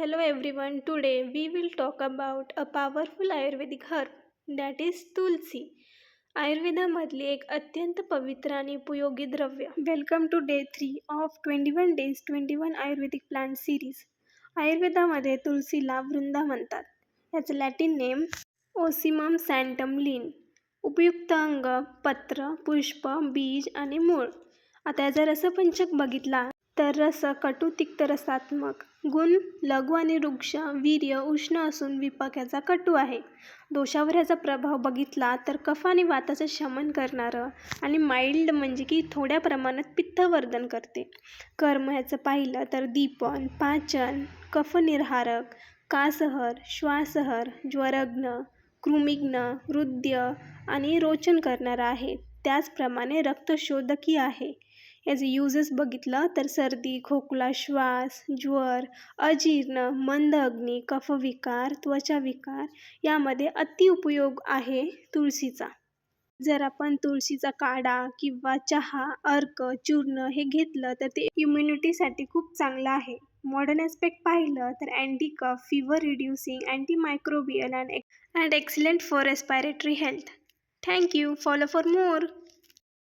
Hello everyone, today we will talk about a powerful Ayurvedic herb that is तुलसी. आयुर्वेदामधली एक अत्यंत पवित्र आणि उपयोगी द्रव्य. Welcome to day 3 of 21 days 21 Ayurvedic plant series. आयुर्वेदामध्ये तुळशीला वृंदा म्हणतात. याचं Latin name Ocimum sanctum Linn. उपयुक्त अंग पत्र, पुष्प, बीज आणि मूळ. आता याचा रसपंचक बघितला तर रस कटु तिक्त रसात्मक. गुण लघु आणि वृक्ष वीर्य उष्ण असून विपाक याचा कटू आहे. दोषावर याचा प्रभाव बघितला तर कफ आणि वाताचं शमन करणारं आणि माइल्ड म्हणजे की थोड्या प्रमाणात पित्तवर्धन करते. कर्म ह्याचं पाहिलं तर दीपन, पाचन, कफनिर्हारक, कासहर, श्वासहर, ज्वरघ्न, कृमिघ्न, हृदय आणि रोचन करणारा आहे. त्याचप्रमाणे रक्तशोधकी आहे. याचे युजेस बघितलं तर सर्दी, खोकला, श्वास, ज्वर, अजीर्ण, मंद अग्नी, कफविकार, त्वचाविकार यामध्ये अतिउपयोग आहे तुळशीचा. जर आपण तुळशीचा काढा किंवा चहा, अर्क, चूर्ण हे घेतलं तर ते इम्युनिटीसाठी खूप चांगलं आहे. मॉडर्न ॲस्पेक्ट पाहिलं तर anti cough, fever reducing, anti microbial and excellent for respiratory health. Thank you. Follow for more.